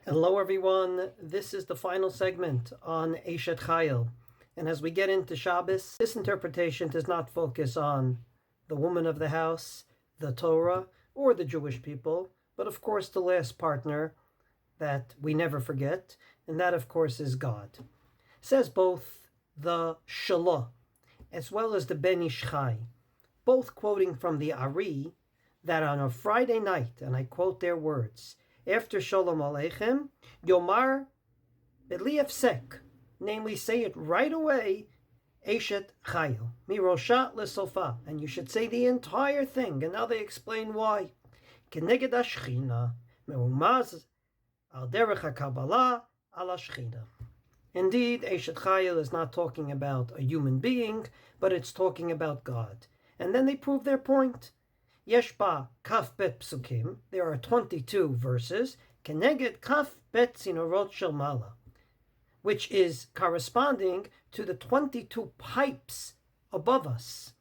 Hello everyone, this is the final segment on Eishet Chayil. And as we get into Shabbos, this interpretation does not focus on the woman of the house, the Torah, or the Jewish people, but of course the last partner that we never forget, and that of course is God. It says both the Shalah as well as the Ben Ish Chai, both quoting from the Ari, that on a Friday night, and I quote their words, after Shalom Aleichem, Yomar b'li Efsek, namely say it right away, Eishet Chayil, Maraша lesоפה, and you should say the entire thing, and now they explain why. Kенeged השכינה, מרומז על דרך הקבלה על השכינה. Indeed, Eishet Chayil is not talking about a human being, but it's talking about God. And then they prove their point. Yesh ba kaf bet psukim. There are 22 verses. Kенגד kaf bet צינורות shel מעלה, which is corresponding to the 22 pipes above us.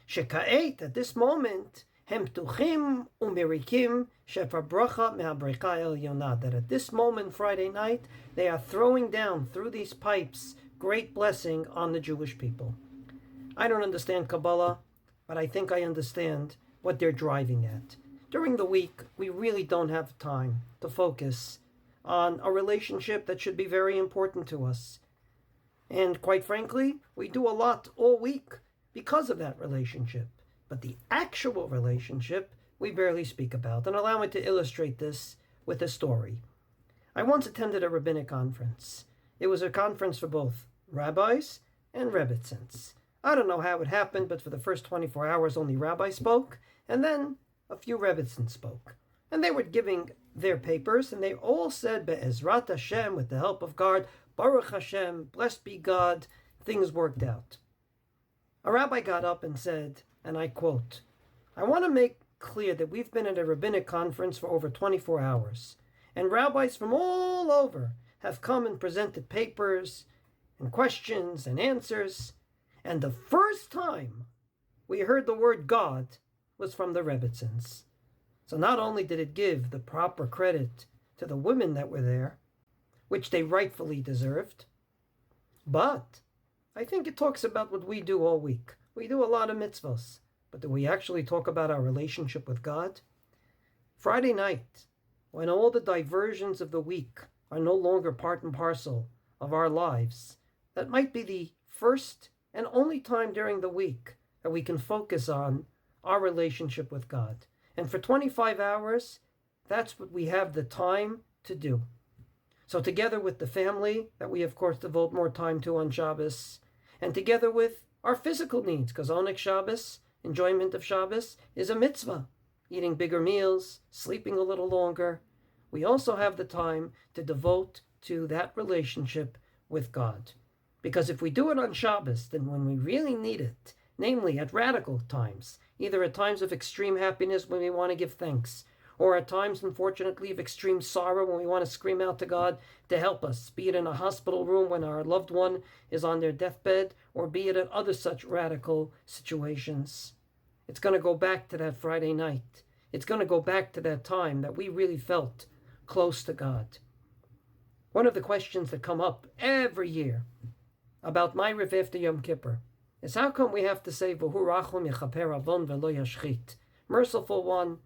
שכעת, at this moment, הם פתוחים ומריקים וברכה מהבריכה העליונה. That at this moment, Friday night, they are throwing down through these pipes great blessing on the Jewish people. I don't understand Kabbalah, but I think I understand what they're driving at. During the week, we really don't have time to focus on a relationship that should be very important to us. And quite frankly, we do a lot all week because of that relationship. But the actual relationship, we barely speak about. And allow me to illustrate this with a story. I once attended a rabbinic conference. It was a conference for both rabbis and rebbitzins. I don't know how it happened, but for the first 24 hours, only rabbis spoke, and then a few rebbitzins spoke. And they were giving their papers, and they all said, Be'ezrat Hashem, with the help of God, Baruch Hashem, blessed be God, things worked out. A rabbi got up and said, and I quote, I want to make clear that we've been at a rabbinic conference for over 24 hours, and rabbis from all over have come and presented papers and questions and answers, and the first time we heard the word God was from the rebbitzins. So not only did it give the proper credit to the women that were there, which they rightfully deserved, but I think it talks about what we do all week. We do a lot of mitzvahs, but do we actually talk about our relationship with God? Friday night, when all the diversions of the week are no longer part and parcel of our lives, that might be the first and only time during the week that we can focus on our relationship with God. And for 25 hours, that's what we have the time to do. So together with the family, that we of course devote more time to on Shabbos, and together with our physical needs, because Oneg Shabbos, enjoyment of Shabbos, is a mitzvah. Eating bigger meals, sleeping a little longer. We also have the time to devote to that relationship with God. Because if we do it on Shabbos, then when we really need it, namely at radical times, either at times of extreme happiness when we want to give thanks, or at times, unfortunately, of extreme sorrow when we want to scream out to God to help us, be it in a hospital room when our loved one is on their deathbed, or be it at other such radical situations. It's going to go back to that Friday night. It's going to go back to that time that we really felt close to God. One of the questions that come up every year about my Riv after Yom Kippur is how come we have to say, V'hu rachum yechaper avon v'lo yashchit? Merciful One,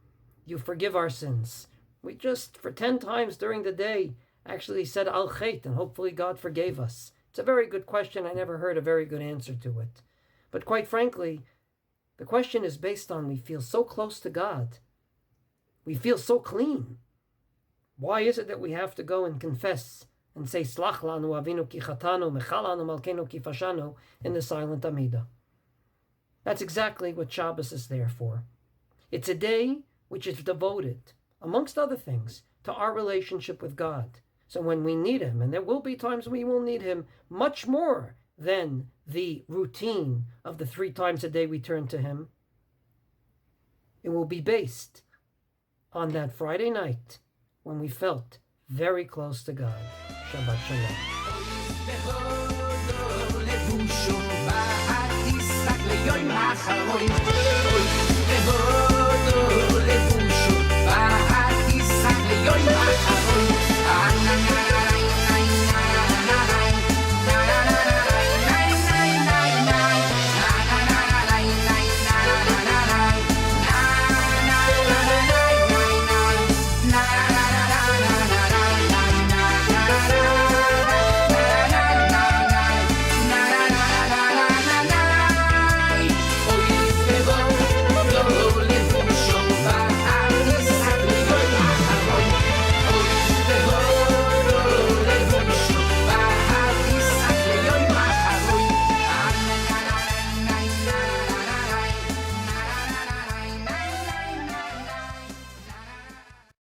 you forgive our sins. We just, for 10 times during the day, actually said al chet, and hopefully God forgave us. It's a very good question. I never heard a very good answer to it. But quite frankly, the question is based on we feel so close to God. We feel so clean. Why is it that we have to go and confess and say Slach lanu avinu ki chatanu mechal lanu malkeinu ki fashanu in the silent Amida? That's exactly what Shabbos is there for. It's a day which is devoted, amongst other things, to our relationship with God. So when we need him, and there will be times we will need him much more than the routine of the 3 times a day we turn to him, it will be based on that Friday night when we felt very close to God. Shabbat Shalom.